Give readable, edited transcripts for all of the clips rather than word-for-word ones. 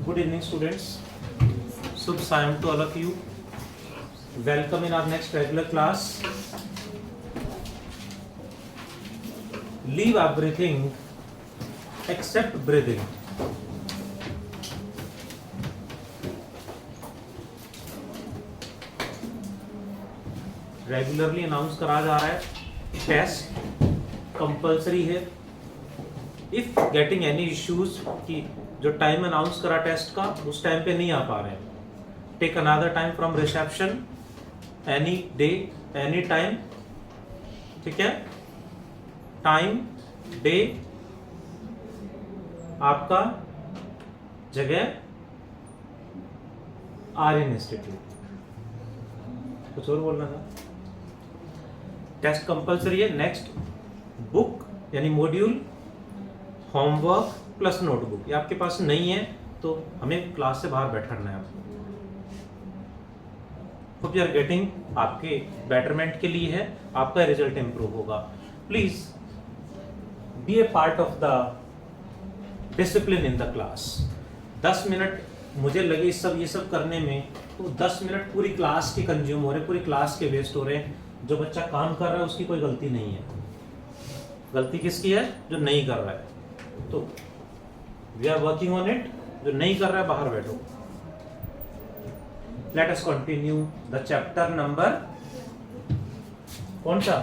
Good evening, students. Shubh Sayam to all of you. Welcome in our next regular class. Leave everything except breathing. Regularly announce करा जा रहा है, test compulsory है. If getting any issues कि जो time announce करा test का उस टाइम पे नहीं आ पा रहे हैं, take another time from reception any day any time. ठीक है, टाइम डे आपका जगह आर्यन इंस्टीट्यूट. कुछ और बोलना था? टेस्ट कंपलसरी है. नेक्स्ट बुक यानी मॉड्यूल, होमवर्क प्लस नोटबुक. ये आपके पास नहीं है तो हमें क्लास से बाहर बैठ करना है आपको. होप यू आर गेटिंग, आपके बेटरमेंट के लिए है, आपका रिजल्ट इंप्रूव होगा. Please be A part of the discipline in the class. 10 minute मुझे लगे ये सब करने में, तो 10 मिनट पूरी क्लास के कंज्यूम हो रहे, पूरी क्लास के वेस्ट हो रहे हैं. जो बच्चा काम कर रहा है उसकी कोई गलती नहीं है. गलती किसकी है? जो नहीं कर रहा है. तो we are working on it. जो नहीं कर रहा है बाहर बैठो. Let us continue the chapter number कौन सा?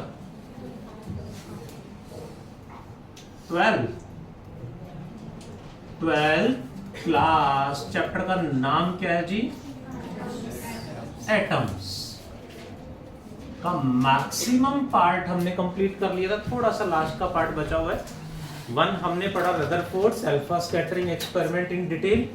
12 क्लास. चैप्टर का नाम क्या है जी? एटम्स का मैक्सिमम पार्ट हमने कंप्लीट कर लिया था. थोड़ा सा लास्ट का पार्ट बचा हुआ है. 1 हमने पढ़ा Rutherford's alpha scattering experiment in detail.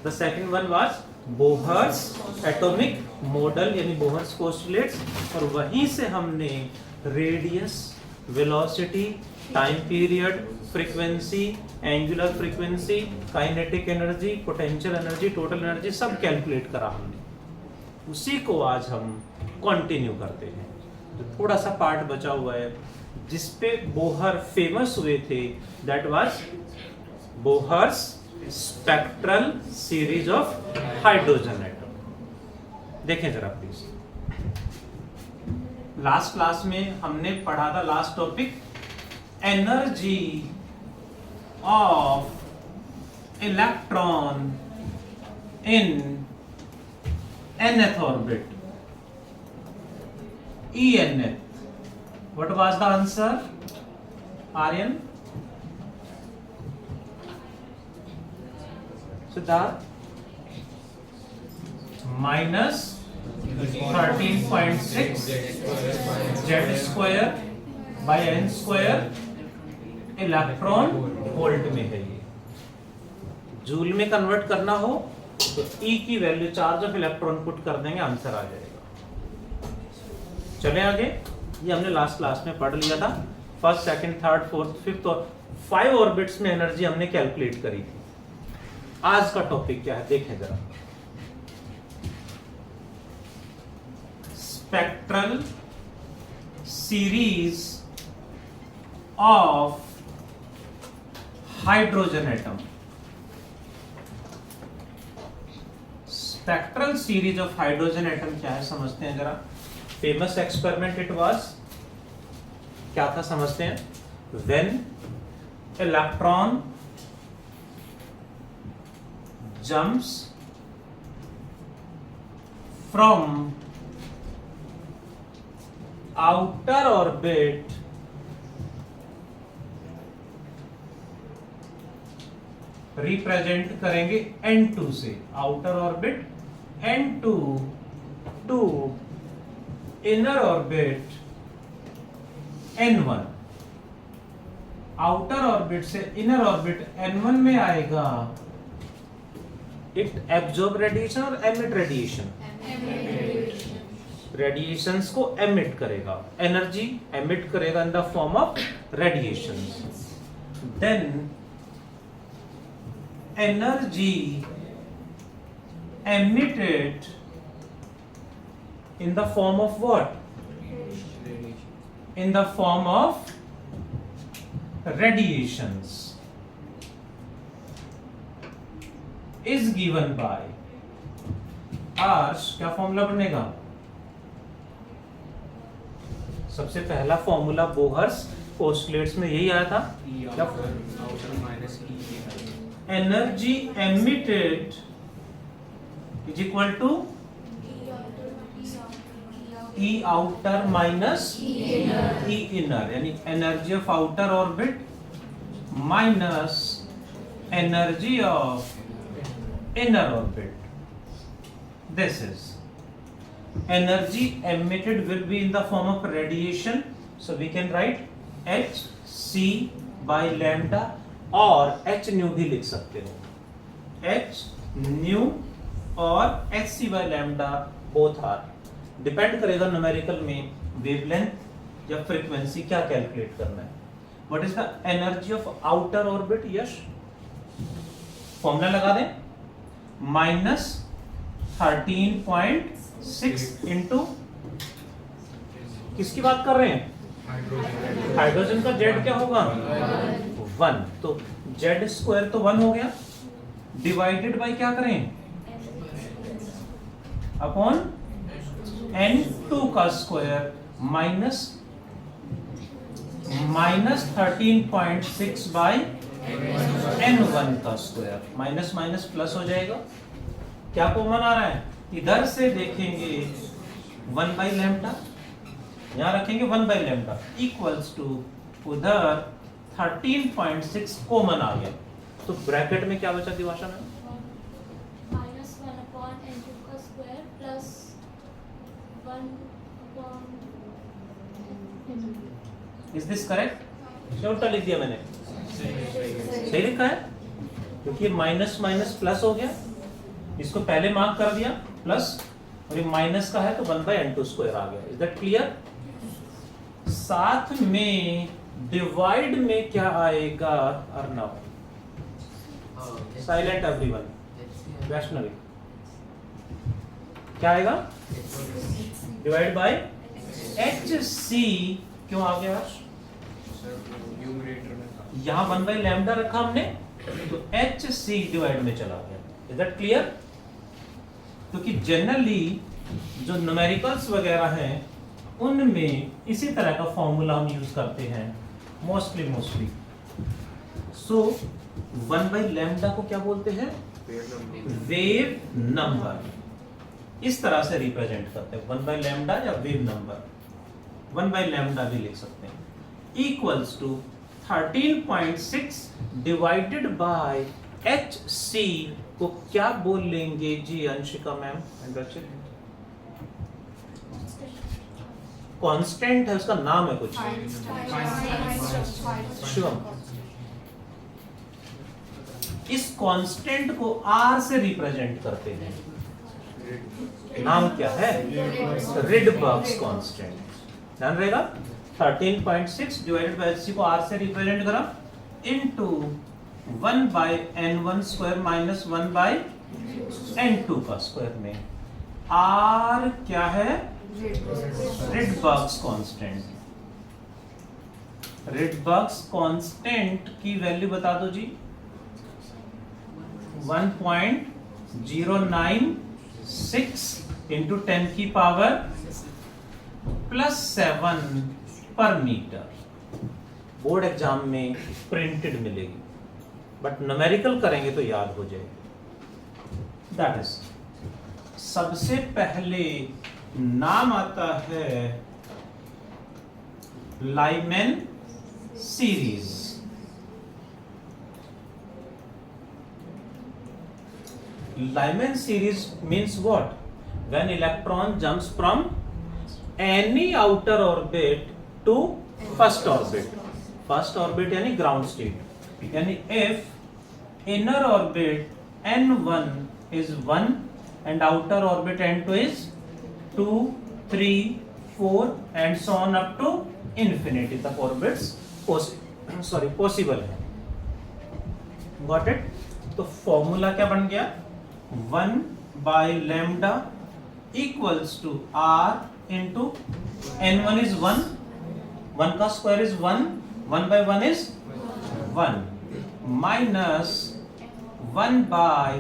The second one was Bohr's atomic model यानी बोहर्स पोस्टुलेट्स. और वहीं से हमने radius, velocity, time period, frequency, angular frequency, kinetic energy, potential energy, total energy सब कैलकुलेट करा हमने. उसी को आज हम कंटिन्यू करते हैं. तो थोड़ा सा पार्ट बचा हुआ है जिसपे बोहर फेमस हुए थे. That was Bohr's spectral series of hydrogen atom. देखें जरा प्लीज. लास्ट क्लास में हमने पढ़ा था last topic energy of electron in nth orbit, ENF. What was the answer? Aryan? Siddharth? minus 13.6 Z square by N square electron volt में है. ये joule में कन्वर्ट करना हो तो E की value, charge of electron put कर देंगे, आंसर आ जाएगा. चले आगे. ये हमने लास्ट क्लास में पढ़ लिया था. First, second, third, fourth, fifth और 5 ऑर्बिट्स में एनर्जी हमने कैलकुलेट करी थी. आज का टॉपिक क्या है देखें जरा. Spectral series of hydrogen atom. Spectral series of hydrogen atom क्या है समझते हैं जरा. Famous experiment it was. क्या था समझते हैं. When electron jumps from outer orbit represent करेंगे N2 से. Outer orbit N2 to inner orbit N1. Outer orbit से इनर ऑर्बिट N1 में आएगा. इट एब्जॉर्ब रेडिएशन और एमिट रेडिएशन. रेडिएशंस को एमिट करेगा, एनर्जी एमिट करेगा in the form of radiation. Then energy emitted in the form of what? In the form of radiations. Is given by आर्स, क्या formula बनेगा? सबसे पहला formula Bohr's postulates में यही आया था, क्या? Energy emitted is equal to E outer minus E inner, यानी energy of outer orbit minus energy of inner orbit. This is energy emitted will be in the form of radiation, so we can write hc by lambda और h nu भी लिख सकते हो, h nu और hc by lambda both are, depend करेगा numerical में wavelength या frequency क्या कैलकुलेट करना है. What is the energy of outer orbit? Yash formula लगा दें, माइनस 13.6 इंटू, किसकी बात कर रहे हैं? हाइड्रोजन का जेड क्या होगा? 1. तो जेड स्क्वायर तो 1 हो गया, डिवाइडेड बाय क्या करें? अपॉन n2 का स्क्वायर माइनस 13.6 बाई n1 का स्क्वायर. माइनस माइनस प्लस हो जाएगा, क्या कॉमन आ रहा है? इधर से देखेंगे 1 बाई लैम्डा, यहां रखेंगे 1 बाई लैम्डा इक्वल्स टू उधर 13.6 कॉमन आ गया. तो ब्रैकेट में क्या बचा दिवाशा में? Is this correct? क्या लिख दिया मैंने? सही लिखा है, क्योंकि माइनस माइनस प्लस हो गया, इसको पहले मार्क कर दिया प्लस, और ये माइनस का है तो 1 बाई n2 स्क्वायर आ गया. Is that clear? साथ में डिवाइड में क्या आएगा? अर्नव, साइलेंट एवरीवन, वैष्णवी, क्या आएगा? Divide by HC. क्यों आ गया? यहां 1 बाई लैम्डा रखा हमने, तो HC डिवाइड में चला गया. Is that clear? क्योंकि जनरली जो न्यूमेरिकल्स वगैरह हैं उनमें इसी तरह का फॉर्मूला हम यूज करते हैं मोस्टली. सो 1 बाई लैम्डा को क्या बोलते हैं? Wave number. इस तरह से रिप्रेजेंट करते हैं 1 बाई लैम्डा या वेव नंबर. 1 बाई लैम्डा भी लिख सकते हैं, equals to 13.6 divided by HC को क्या बोल लेंगे जी Anshika ma'am and Rachit? Constant है, उसका नाम है कुछ. शिवम, इस कांस्टेंट को R से रिप्रेजेंट करते हैं. नाम क्या है? Rydberg's constant. ध्यान रहेगा, 13.6 डिवाइडेड बाय HC को R से रिप्रेजेंट करा into 1 by n1 square minus 1 by n2 का स्क्वायर में. R क्या है? Rydberg's constant. रिडबर्ग्स कांस्टेंट की वैल्यू बता दो जी. 1.096 इंटू 10 की पावर +7 पर मीटर. बोर्ड एग्जाम में प्रिंटेड मिलेगी, बट न्यूमेरिकल करेंगे तो याद हो जाएगी. दैट इज, सबसे पहले नाम आता है Lyman series. Lyman series means what? When electron jumps from any outer orbit to first orbit. First orbit यानी ground state. यानी if inner orbit n1 is 1 and outer orbit n2 is 2, 3, 4 and so on up to infinity तक orbits possible है. Got it? तो formula क्या बन गया? 1 by lambda equals to R into n1 is 1, 1 का square is 1, 1 by 1 is 1 minus 1 by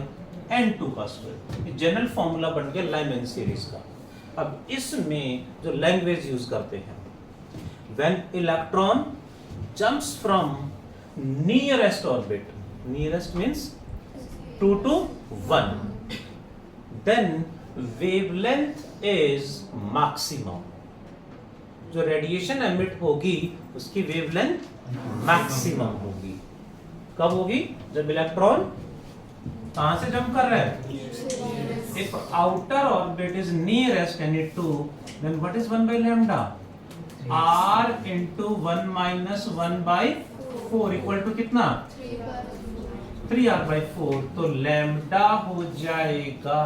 n2 का square. ये general formula बन गया लाइमन सीरीज का। अब इसमें जो लैंग्वेज यूज करते हैं, when electron jumps from nearest orbit, nearest means 2 to 1, then wavelength is maximum. जो रेडिएशन एमिट होगी उसकी वेवलेंथ मैक्सिमम होगी। कब होगी? जब इलेक्ट्रॉन कहां से जंप कर रहा है? If outer orbit is nearest n2, then what is 1 by lambda? r into 1 minus 1 by 4 equal to कितना? 3r by 4। तो लैम्डा हो जाएगा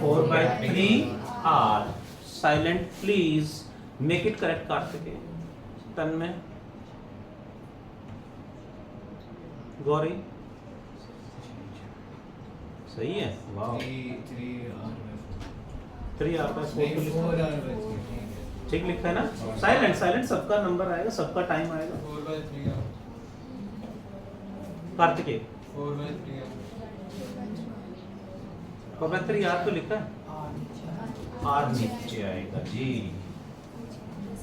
4 by 3r। Silent please, make it correct Kartikeya. तन में गौरी सही है, वाह। 3r by 4 ठीक लिखा है ना? साइलेंट साइलेंट, सबका नंबर आएगा, सबका टाइम आएगा। 4 by 3r Kartikeya 4 by 3r 4 by 3r तो लिखा है, r नीचे आएगा जी।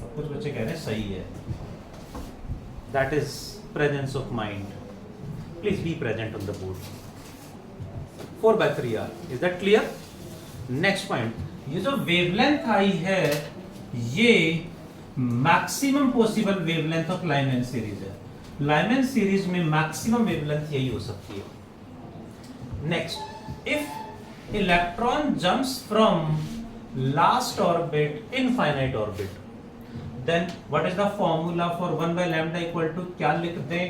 सब कुछ बच्चे कह रहे हैं सही है। That is presence of mind. Please be present on the board. 4 by 3r, is that clear? Next point, ये जो वेवलेंथ आई है ये maximum possible wavelength of Lyman series है। लाइमन सीरीज में मैक्सिमम वेवलेंथ यही हो सकती है। Next, if electron jumps from last orbit infinite orbit, then what is the formula for 1 by lambda equal to, क्या लिख दें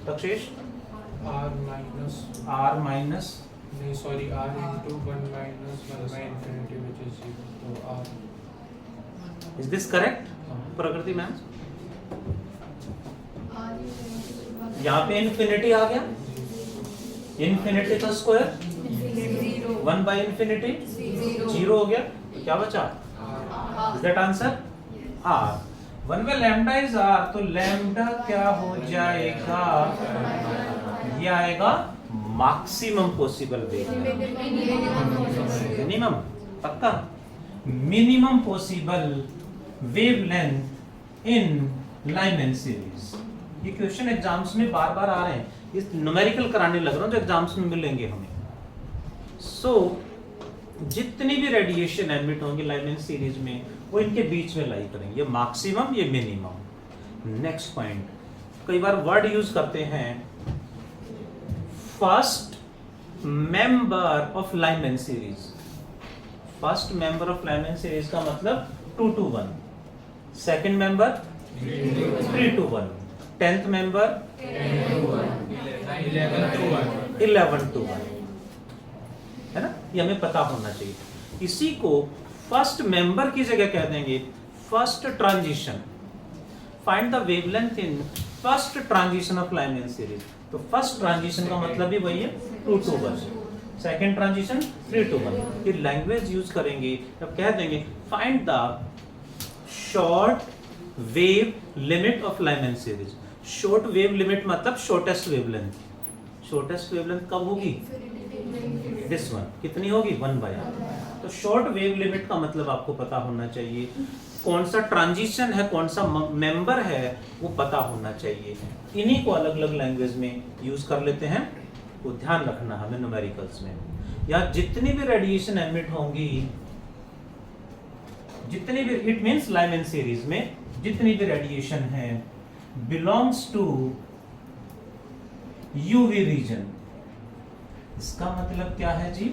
Takshesh? r minus r minus नहीं sorry r into 1 minus 1 by infinity which is 0, तो r। Is this correct प्रकृति ma'am? यहाँ पे infinity आ गया, इन्फिनिटी का स्क्वायर 1 by infinity 0 हो गया, तो क्या बचा? Is that answer? r। 1 by lambda is r, तो लैम्डा क्या हो जाएगा? ये आएगा मैक्सिमम पॉसिबल वेवलेंथ। मिनिमम पक्का? मिनिमम पॉसिबल वेवलेंथ इन लाइमन सीरीज। ये क्वेश्चन एग्जाम्स में बार बार आ रहे हैं, ये न्यूमेरिकल कराने लग रहा हूं जो एग्जाम्स में मिलेंगे हमें। सो जितनी भी रेडिएशन एमिट होंगी लाइमन सीरीज में वो इनके बीच में लाई करेंगे, ये मैक्सिमम ये मिनिमम। नेक्स्ट पॉइंट, कई बार वर्ड यूज करते हैं first member of Lyman series. First member of Lyman series का मतलब 2 to 1, second member 3 to 1, 10th member 11 to 1, है ना? ये हमें पता होना चाहिए। इसी को फर्स्ट मेंबर की जगह कह देंगे first transition. Find the wavelength in first transition of Lyman series. तो फर्स्ट ट्रांजिशन का मतलब भी वही है 2 to 1, सेकेंड ट्रांजिशन 3 to 1। ये लैंग्वेज यूज करेंगे तब कह देंगे find the short wave limit of Lyman series. Short wave limit मतलब शॉर्टेस्ट वेवलेंथ। शॉर्टेस्ट वेवलेंथ कब होगी? This one. कितनी होगी? 1 by r। तो शॉर्ट वेव लिमिट का मतलब आपको पता होना चाहिए, कौन सा ट्रांजिशन है, कौन सा मेंबर है, वो पता होना चाहिए। इन्हीं को अलग अलग लैंग्वेज में यूज कर लेते हैं, वो ध्यान रखना हमें न्यूमेरिकल्स में। या जितनी भी रेडिएशन एमिट होंगी, जितनी भी, इट मींस लाइमन सीरीज में जितनी भी रेडिएशन है बिलोंग्स टू यूवी रीजन। इसका मतलब क्या है जी?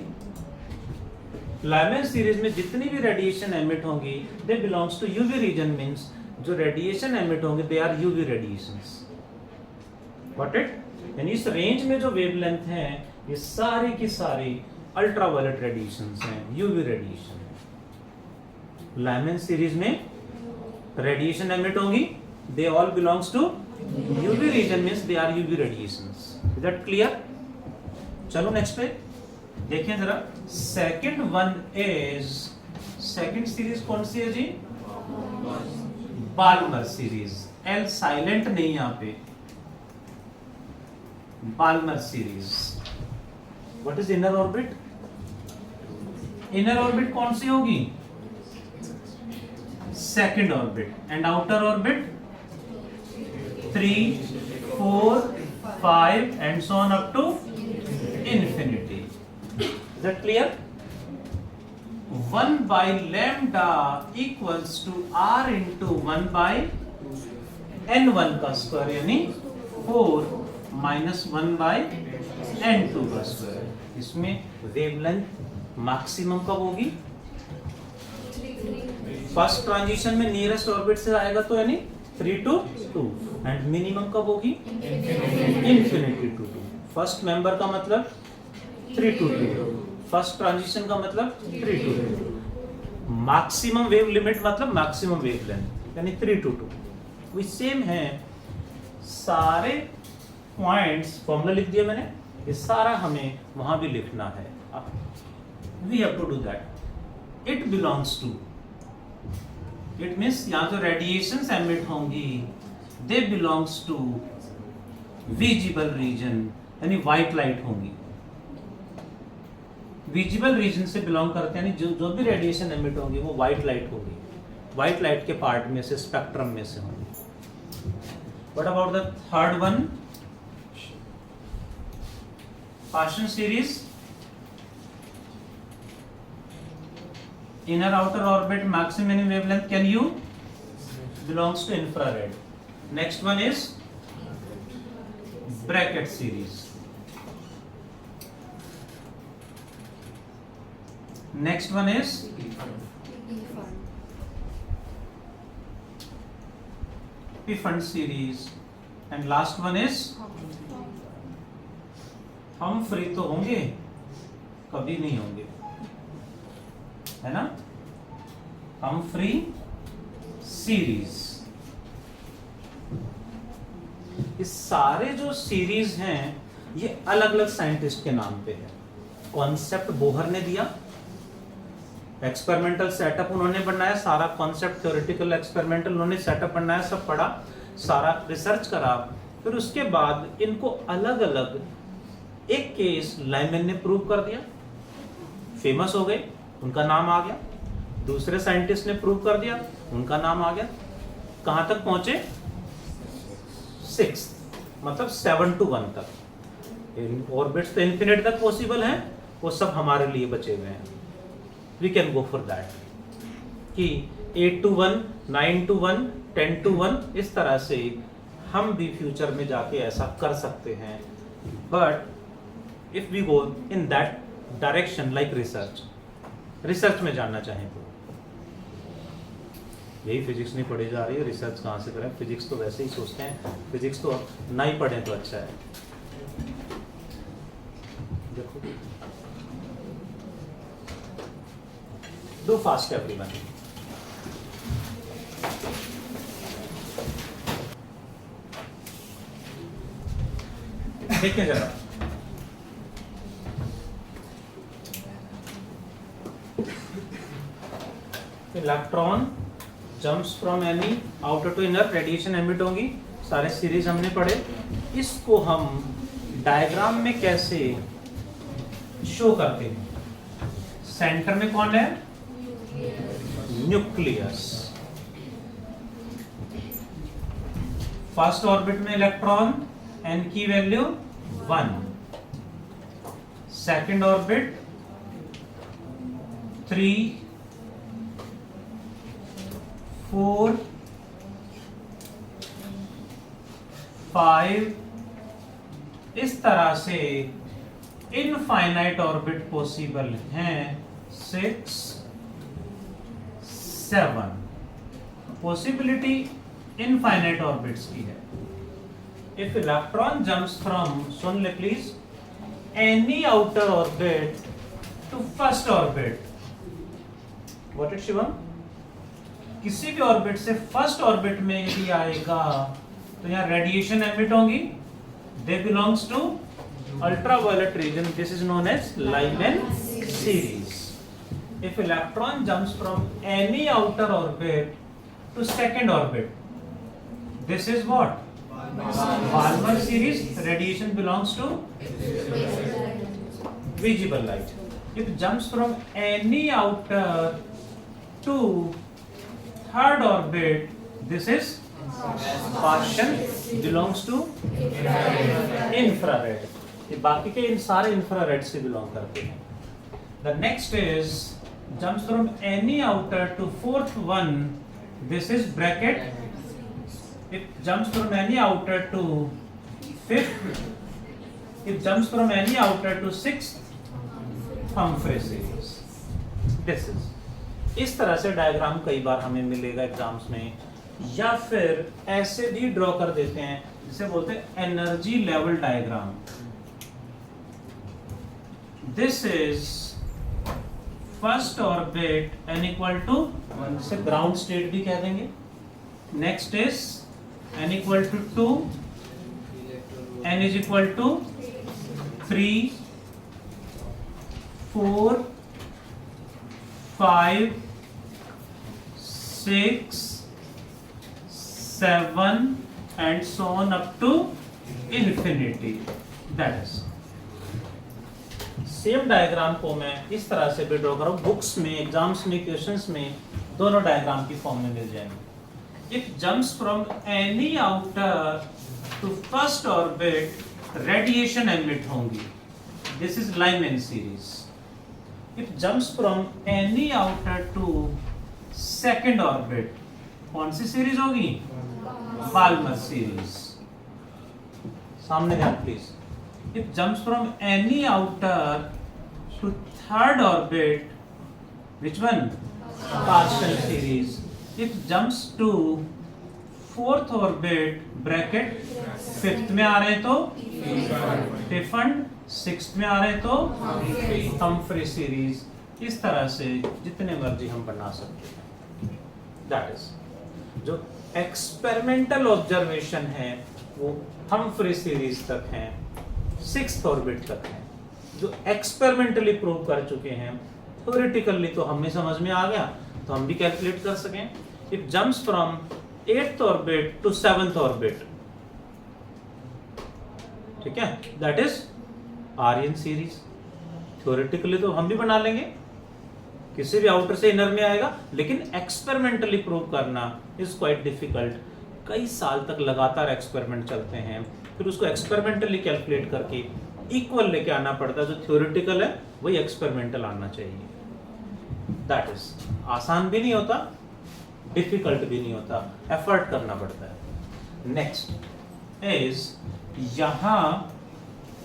लाइमन सीरीज में जितनी भी रेडिएशन एमिट होंगी they belongs to UV region, means जो रेडिएशन एमिट होंगे they are UV radiations. What it? यानी इस रेंज में जो वेवलेंथ है ये सारी की सारी अल्ट्रावायलेट रेडिएशंस हैं, यूवी रेडिएशन। लाइमन सीरीज में रेडिएशन एमिट होंगी they all belongs to UV region, means they are UV radiations. Is that clear? चलो नेक्स्ट पे देखिए जरा। Second one is, second series कौन सी है जी? Balmer series. एल साइलेंट नहीं यहाँ पे। Balmer series what is inner orbit? Inner orbit कौन सी होगी? Second orbit. And outer orbit 3, 4, 5 and so on up to infinity. Is that clear? 1 by lambda equals to r into 1 by n1 का square यानी 4 minus 1 by n2 का square. इसमें wavelength maximum कब होगी? First transition में nearest orbit से आएगा तो यानी 3 to 2. एंड मिनिमम कब होगी? Infinity to 2. फर्स्ट मेंबर का मतलब 3 to 2. फर्स्ट ट्रांजिशन का मतलब 3 to 2. मैक्सिमम वेव लिमिट मतलब मैक्सिमम वेवलेंथ यानी 3 to 2. वो सेम है. सारे पॉइंट्स फॉर्मूला लिख दिया मैंने. ये सारा हमें वहां भी लिखना है. We have to do that. It belongs to, it means यहाँ जो रेडिएशंस एमिट होंगी they belongs to visible region यानी व्हाइट लाइट होंगी. विजिबल रीजन से बिलोंग करते हैं यानी जो भी रेडिएशन एमिट होंगी वो व्हाइट लाइट होगी. व्हाइट लाइट के पार्ट में से, स्पेक्ट्रम में से होंगी. What about the third one? Partial series. Inner outer orbit maximum wavelength can you belongs to infrared. Next one is bracket series. Next one is P-fund series and last one is हम free तो होंगे, कभी नहीं होंगे, है ना? हम free series. इस सारे जो सीरीज हैं ये अलग अलग साइंटिस्ट के नाम पे है. कॉन्सेप्ट बोहर ने दिया, एक्सपेरिमेंटल सेटअप उन्होंने बनाया, सारा कॉन्सेप्ट थ्योरेटिकल एक्सपेरिमेंटल उन्होंने सेटअप बनाया, सब पढ़ा, सारा रिसर्च करा. फिर उसके बाद इनको अलग अलग, एक केस लाइमैन ने प्रूव कर दिया, फेमस हो गए, उनका नाम आ गया. दूसरे साइंटिस्ट ने प्रूव कर दिया, उनका नाम आ गया. कहां तक पहुंचे? 6 मतलब 7 to 1 तक. ऑर्बिट्स तो इन्फिनिट तक पॉसिबल हैं, वो सब हमारे लिए बचे हुए हैं. We can go for that कि 8 to 1, 9 to 1, 10 to 1. इस तरह से हम भी फ्यूचर में जाके ऐसा कर सकते हैं. But if we go in that direction like research में जानना चाहें तो यही फिजिक्स नहीं पढ़ी जा रही है, रिसर्च कहाँ से करें? फिजिक्स तो वैसे ही सोचते हैं, फिजिक्स तो ना ही पढ़ें तो अच्छा है. देखो, डू फास्ट एवरीवन. देखिए जरा, electron jumps from any outer to inner, radiation emit होंगी, सारे सीरीज हमने पढ़े. इसको हम डायग्राम में कैसे शो करते हैं? सेंटर में कौन है? न्यूक्लियस. फर्स्ट ऑर्बिट में इलेक्ट्रॉन, n की वैल्यू 1. Second orbit 3, 4, 5. इस तरह से इनफाइनाइट ऑर्बिट पॉसिबल हैं. 6, 7 पॉसिबिलिटी इनफाइनाइट ऑर्बिट्स की है. इफ इलेक्ट्रॉन जम्प्स फ्रॉम, सुन ले please, any outer orbit to first orbit. What it Shivam? किसी भी ऑर्बिट से फर्स्ट ऑर्बिट में यदि आएगा तो यहाँ रेडिएशन एमिट होंगी, they belongs to ultraviolet region. This is known as Lyman series. If electron jumps from any outer orbit to second orbit, this is what? Balmer series. Radiation belongs to visible light. It jumps from any outer to third orbit. This is partial, belongs to infrared. ये बाकी के इन सारे infrared से belong करते हैं. The next is jumps from any outer to fourth one. This is bracket. It jumps from any outer to fifth. It jumps from any outer to sixth. Humphrey series. This is. इस तरह से diagram कई बार हमें मिलेगा exams में, या फिर ऐसे भी ड्रॉ कर देते हैं जिसे बोलते हैं energy level diagram. This is first orbit n equal to 1 से ग्राउंड स्टेट भी कह देंगे. Next is n equal to 2, n is equal to 3, 4, 5, 6, 7 and so on up to infinity. That is. Same diagram को मैं इस तरह से भी ड्रॉ कर रहा हूं. बुक्स में, एग्जाम्स में, क्वेश्चंस में दोनों डायग्राम की फॉर्म में मिल जाएंगे. It jumps from any outer to first orbit, radiation emit होंगी. This is Lyman series. It jumps from any outer to second orbit. कौन सी सीरीज होगी? Balmer series. सामने ध्यान please. It jumps from any outer to third orbit. Which one? Partial series. It jumps to fourth orbit bracket. Fifth में आ रहे तो Tiffin, sixth में आ रहे तो Humphrey series. इस तरह से जितने मर्जी हम बना सकते हैं. That is. जो एक्सपेरिमेंटल ऑब्जर्वेशन है वो हम्फ्री सीरीज तक है, सिक्स्थ ऑर्बिट तक है. जो एक्सपेरिमेंटली प्रूव कर चुके हैं, थ्योरेटिकली तो हमें समझ में आ गया, तो हम भी कैलकुलेट कर सकें. It jumps from eighth orbit to seventh orbit. ठीक है, that is Aryan series. Theoretically तो हम भी बना लेंगे, किसी भी आउटर से इनर में आएगा, लेकिन एक्सपेरिमेंटली प्रूव करना इज क्वाइट डिफिकल्ट. कई साल तक लगातार एक्सपेरिमेंट चलते हैं, फिर उसको एक्सपेरिमेंटली कैलकुलेट करके इक्वल लेके आना पड़ता है. जो थ्योरेटिकल है वही एक्सपेरिमेंटल आना चाहिए. दैट इज आसान भी नहीं होता, डिफिकल्ट भी नहीं होता, एफर्ट करना पड़ता है. नेक्स्ट इज, यहां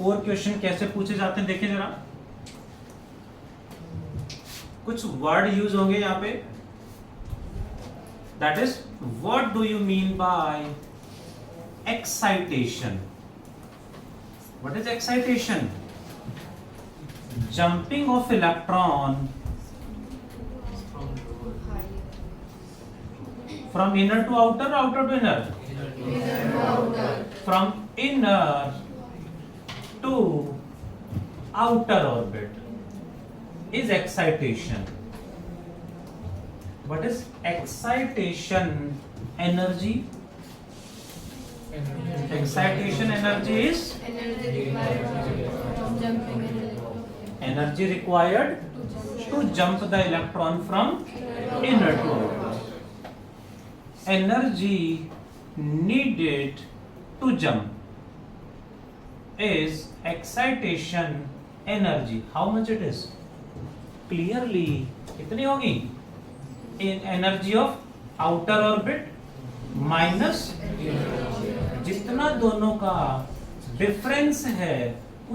और क्वेश्चन कैसे पूछे जाते हैं देखिए जरा. कुछ वर्ड यूज होंगे यहां पे. That is, what do you mean by excitation? What is excitation? Jumping of electron from inner to outer, outer to inner, from inner to outer orbit is excitation. What is excitation energy? Excitation energy is energy required to jump the electron from inner to outer. Energy needed to jump is excitation energy. How much it is? Clearly कितनी होगी? Energy of outer orbit minus जितना दोनों का difference है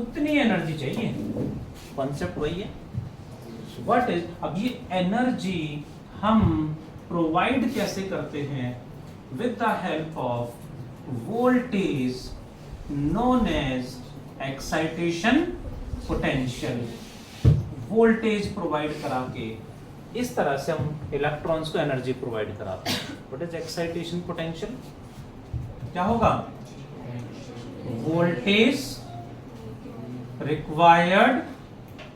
उतनी energy चाहिए. Concept वही है. व्हाट इज, अब ये एनर्जी हम प्रोवाइड कैसे करते हैं? With the help of voltage known as excitation potential. Voltage provide करा के इस तरह से हम इलेक्ट्रॉन्स को एनर्जी प्रोवाइड कराते हैं. What is excitation potential? क्या होगा? Voltage required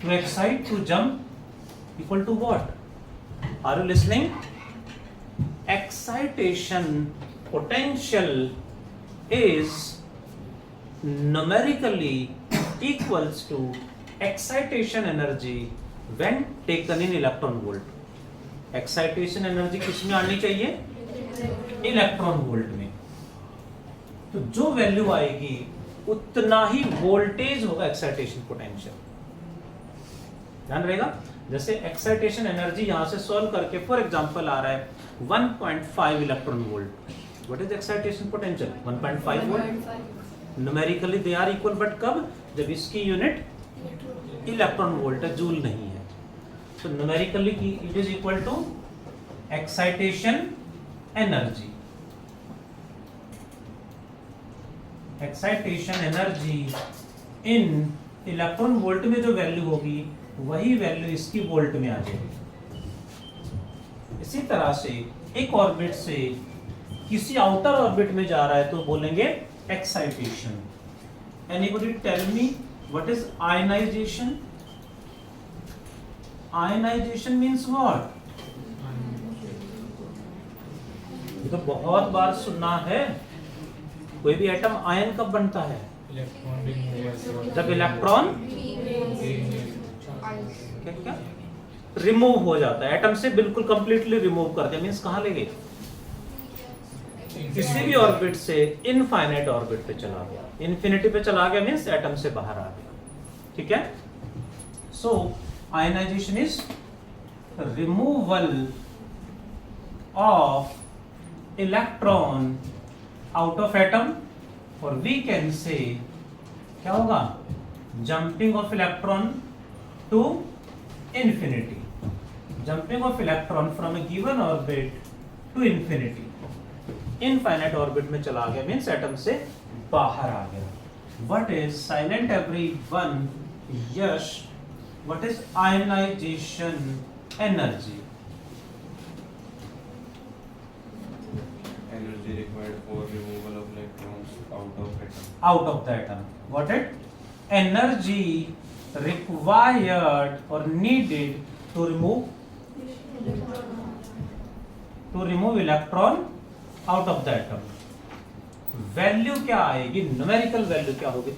to excite to jump equal to what? Are you listening? Excitation potential is numerically equals to excitation energy when taken in electron volt. Excitation energy किस में आनी चाहिए? Electron volt में। तो जो value आएगी उतना ही वोल्टेज होगा एक्साइटेशन पोटेंशियल। ध्यान रहेगा। जैसे एक्साइटेशन एनर्जी यहां से सॉल्व करके फॉर एग्जांपल आ रहा है 1.5 electron volt. What is excitation potential? 1.5 volt. Numerically they are equal, but कब? जब इसकी यूनिट इलेक्ट्रॉन वोल्ट है, जूल नहीं है। तो numerically it is equal to excitation energy. Excitation energy in electron volt में जो वैल्यू होगी वही वैल्यू इसकी वोल्ट में आ जाएगी। इसी तरह से एक ऑर्बिट से किसी आउटर ऑर्बिट में जा रहा है तो बोलेंगे excitation. Anybody tell me what is ionization? Ionization means what? ये तो बहुत बार सुना है। कोई भी एटम आयन कब बनता है? जब इलेक्ट्रॉन क्या रिमूव हो जाता है, एटम से बिल्कुल कंप्लीटली रिमूव कर दिया। मींस कहां ले गए? किसी भी ऑर्बिट से इनफाइनाइट ऑर्बिट पे चला गया। इन्फिनिटी पे चला गया मींस एटम से बाहर आ गया। ठीक है। So ionization is removal of electron out of atom, और वी कैन से क्या होगा? Jumping of electron to infinity, jumping of electron from a given orbit to infinity, infinite orbit में चला गया मीन्स एटम से बाहर आ गया। What is silent everyone? Yes. What is ionization energy? Energy required for removal of electrons out of atom. Out of the atom. What it? Energy required or needed to remove electron out of the atom. Value क्या आएगी? Numerical value क्या होगी?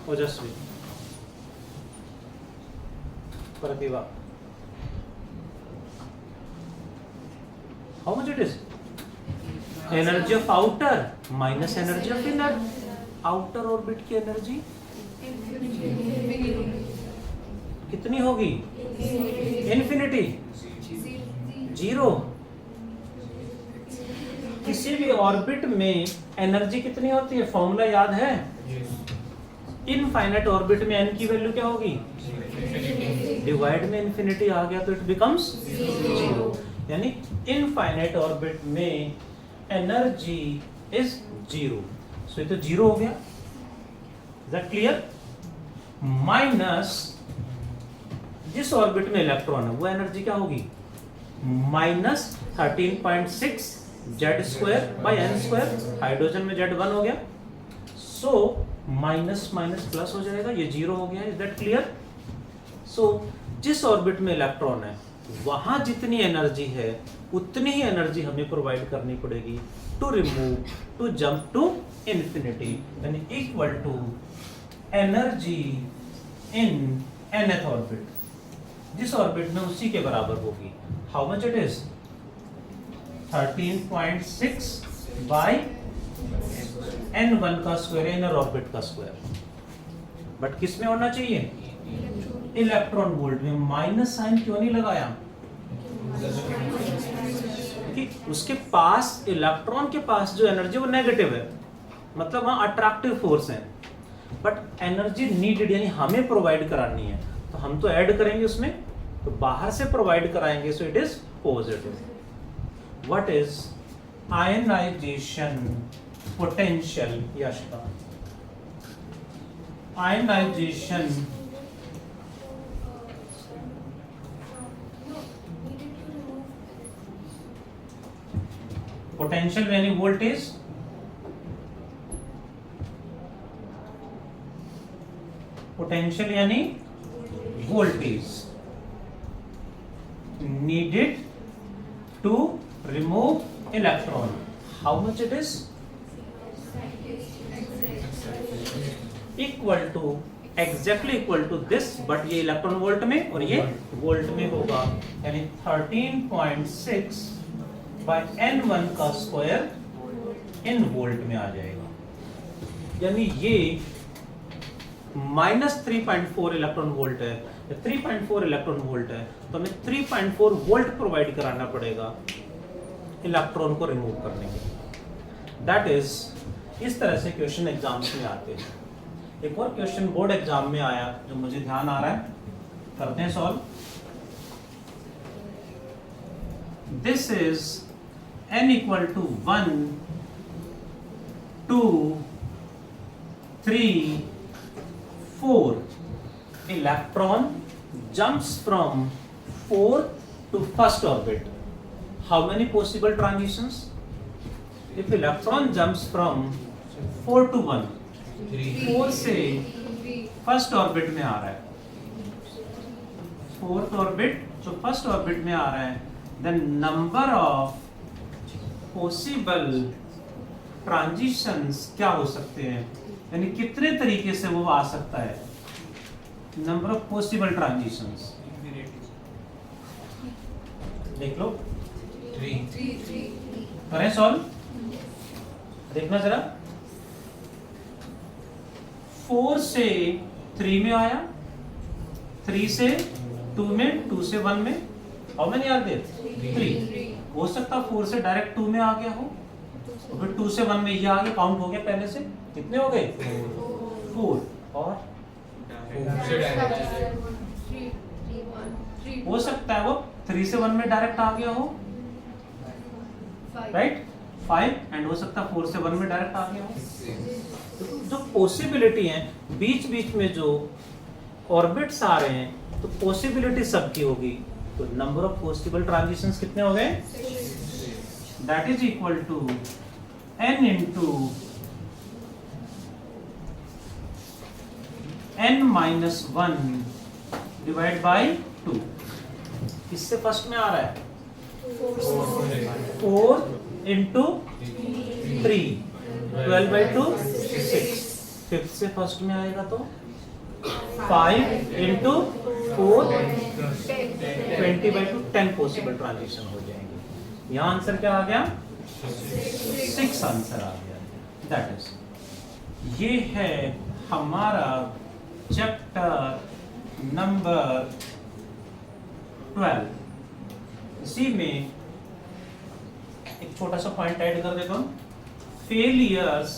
Ojaswi, Pratibha, how much it is? Energy of outer minus energy of inner. Outer orbit की energy कितनी होगी? Infinity, zero. किसी भी orbit में एनर्जी कितनी होती है? फॉर्मूला याद है? इनफाइनाइट ऑर्बिट में एन की वैल्यू क्या होगी? डिवाइड में इन्फिनिटी आ गया तो इट बिकम्स जीरो। यानी इनफाइनाइट ऑर्बिट में एनर्जी इज जीरो। सो ये तो जीरो हो गया। Is that clear? माइनस जिस ऑर्बिट में इलेक्ट्रॉन है वो एनर्जी क्या होगी? Minus 13.6 Z square by n square. Hydrogen में जेड 1 हो गया, सो माइनस माइनस प्लस हो जाएगा, ये जीरो हो गया। Is that clear? सो जिस ऑर्बिट में इलेक्ट्रॉन है वहां जितनी एनर्जी है उतनी ही एनर्जी हमें प्रोवाइड करनी पड़ेगी to remove, to jump to infinity, यानी equal to energy in nth orbit, जिस ऑर्बिट में उसी के बराबर होगी। How much it is? 13.6 by n1 का स्क्वायर, इनर ऑर्बिट का स्क्वायर। बट किस में होना चाहिए? इलेक्ट्रॉन वोल्ट में। माइनस साइन क्यों नहीं लगाया? कि उसके पास, इलेक्ट्रॉन के पास जो एनर्जी वो नेगेटिव है, मतलब वहां अट्रैक्टिव फोर्स है। बट एनर्जी नीडेड यानी हमें प्रोवाइड करानी है, तो हम तो ऐड करेंगे उसमें, तो बाहर से प्रोवाइड कराएंगे, so it is positive. What is ionization potential? Yashka, ionization potential यानी वोल्टेज, पोटेंशियल यानी voltage needed to remove electron. How much it is? Equal to exactly equal to this, but ये इलेक्ट्रॉन वोल्ट में और ये volt में होगा, यानी 13.6 bye n1 का स्क्वायर इन वोल्ट में आ जाएगा। यानी ये -3.4 इलेक्ट्रॉन वोल्ट है, 3.4 इलेक्ट्रॉन वोल्ट है, तो हमें 3.4 वोल्ट प्रोवाइड कराना पड़ेगा इलेक्ट्रॉन को रिमूव करने के लिए। दैट इज, इस तरह से क्वेश्चन एग्जाम्स में आते हैं। एक और क्वेश्चन बोर्ड एग्जाम में आया जो मुझे ध्यान आ रहा है, करते हैं solve. This is n equal to 1 2 3 4 electron jumps from 4 to first orbit. How many possible transitions? If electron jumps from 4 to 1, 4 से फर्स्ट ऑर्बिट में आ रहा है, फोर्थ ऑर्बिट जो फर्स्ट ऑर्बिट में आ रहा है, then number of possible transitions क्या हो सकते हैं, यानी कितने तरीके से वो आ सकता है, नंबर ऑफ पॉसिबल ट्रांजिशंस देख लो। 3 करें सॉल्व, देखना जरा। 4 से 3 में आया, 3 से 2 में, 2 से 1 में, हाउ मेनी आर देयर? 3। हो सकता 4 से डायरेक्ट 2 में आ गया हो, और फिर 2 से 1 में ये आ गया, काउंट हो गया पहले से, कितने हो गए? 4। और हो सकता है वो 3 से 1 में डायरेक्ट आ गया हो, राइट, 5, एंड हो सकता है 4 से 1 में डायरेक्ट आ गया हो। जो पॉसिबिलिटी है, बीच बीच में जो ऑर्बिट्स आ रहे हैं, तो पॉसिबिलिटी सबकी होगी, तो नंबर ऑफ पॉसिबल ट्रांजिशंस कितने हो गए? That is equal to n into n-1 divide by 2। किससे फर्स्ट में आ रहा है? 4 इंटू 3, 12 बाई 2 6। फिफ्थ से फर्स्ट में आएगा तो 5 इंटू 4 20 बाई 2, 10 पॉसिबल ट्रांजिशन हो जाएंगे। यहाँ आंसर क्या आ गया? 6 आंसर आ गया। दैट इज, ये है हमारा चैप्टर नंबर 12। इसी में एक छोटा सा पॉइंट ऐड कर देता हूं, failures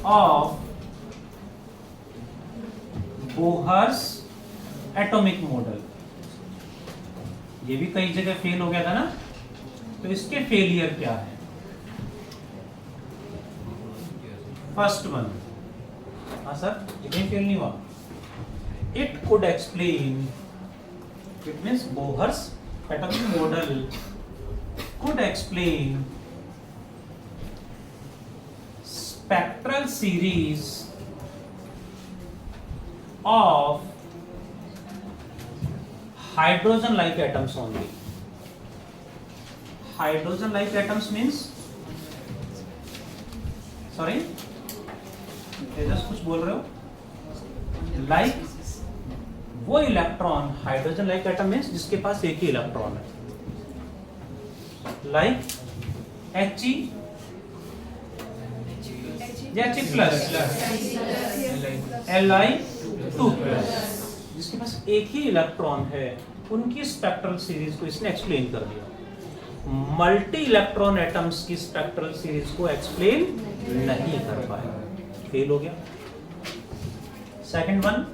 of Bohr's atomic model. ये भी कई जगह फेल हो गया था ना, तो इसके फेलियर क्या है? फर्स्ट वन, हाँ सर, ये कहीं फेल नहीं हुआ। It could explain, it means Bohr's atomic model could explain spectral series of hydrogen like atoms only. Hydrogen like atoms means, sorry, तेजस कुछ बोल रहे हो? Like वो electron, hydrogen like atom means जिसके पास एक ही इलेक्ट्रॉन है, like He, He plus Li2 plus, जिसके पास एक ही इलेक्ट्रॉन है, उनकी स्पेक्ट्रल सीरीज को इसने एक्सप्लेन कर दिया। मल्टी इलेक्ट्रॉन एटम्स की स्पेक्ट्रल सीरीज को एक्सप्लेन नहीं कर पाया, फेल हो गया। Second one,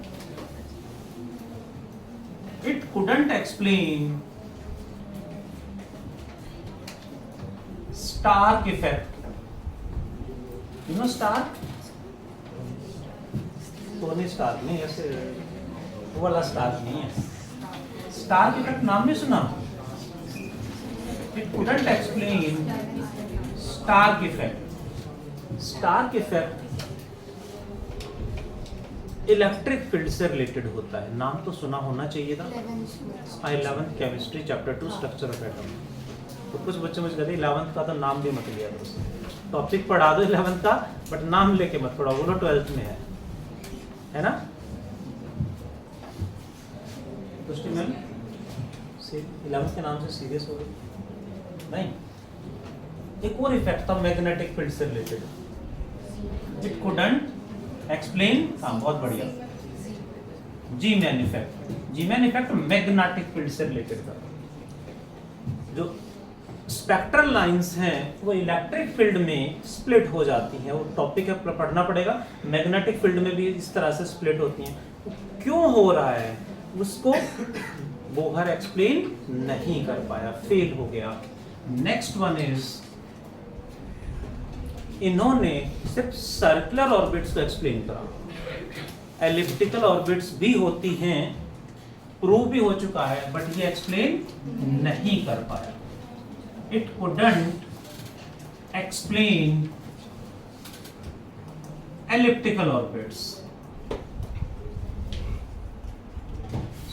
it couldn't explain Stark effect. You know Stark? Tony Stark नहीं, ऐसे वो वाला स्टार्क नहीं है। स्टार्क इफेक्ट नाम नहीं सुना? It couldn't explain Stark effect. Stark effect electric field से रिलेटेड होता है, नाम तो सुना होना चाहिए था, 11th chemistry chapter 2 structure of atom. तो कुछ बच्चे मुझे कहते 11th का तो नाम भी मत लिया करो, टॉपिक पढ़ा दो 11th का, बट नाम लेके मत पढ़ाओ, वो 12th में है। है ना? तो मैम 11th के नाम से सीरियस हो गई नहीं? एक और इफेक्ट था मैग्नेटिक फील्ड से रिलेटेड, इट कुडंट एक्सप्लेन। हाँ बहुत बढ़िया, जी मैन इफेक्ट मैग्नेटिक फील्ड से रिलेटेड था। जो स्पेक्ट्रल लाइंस हैं वो इलेक्ट्रिक फील्ड में स्प्लिट हो जाती हैं, वो टॉपिक है पढ़ना पड़ेगा। मैग्नेटिक फील्ड में भी इस तरह से स्प्लिट होती हैं, क्यों हो रहा है उसको बोहर एक्सप्लेन नहीं कर पाया, फेल हो गया। नेक्स्ट वन इज, इन्होंने सिर्फ सर्कुलर ऑर्बिट्स को एक्सप्लेन करा, एलिप्टिकल ऑर्बिट्स भी होती हैं, प्रूव भी हो चुका है, बट ये एक्सप्लेन नहीं कर पाया। It couldn't explain elliptical orbits.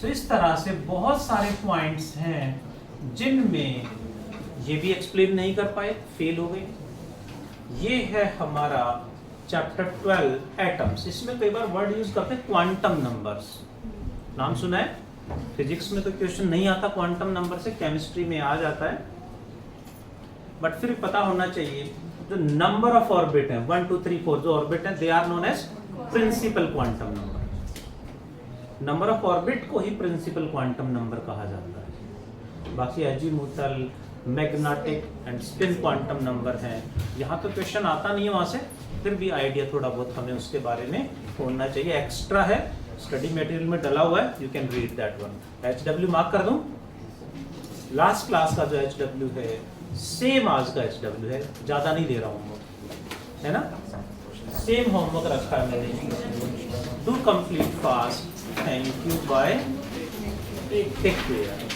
तो इस तरह से बहुत सारे पॉइंट्स हैं जिनमें ये भी एक्सप्लेन नहीं कर पाए, फेल हो गए। ये है हमारा चैप्टर 12 एटम्स। इसमें कई बार वर्ड यूज करते हैं क्वांटम नंबर्स, नाम सुना है? फिजिक्स में तो क्वेश्चन नहीं आता क्वांटम नंबर से, केमिस्ट्री में आ जाता है, बट फिर पता होना चाहिए जो नंबर ऑफ ऑर्बिट है 1 2 3 4 जो ऑर्बिट है, they are known as principal quantum number. Number of orbit को ही प्रिंसिपल क्वांटम नंबर कहा जाता है। बाकी azimuthal, magnetic and spin quantum number हैं। यहाँ तो क्वेश्चन आता नहीं है वहाँ से, फिर भी आइडिया थोड़ा बहुत हमें उसके बारे में होना चाहिए। एक्स्ट्रा है, स्टडी मटेरियल में डला हुआ है, you can read that one. HW mark कर दूं? लास्ट क्लास का जो HW है सेम आज का HW है, ज़्यादा नहीं दे रहा हूँ, है ना? सेम होमवर्क रखा है मैंने। Do complete fast. Thank you, bye, take care.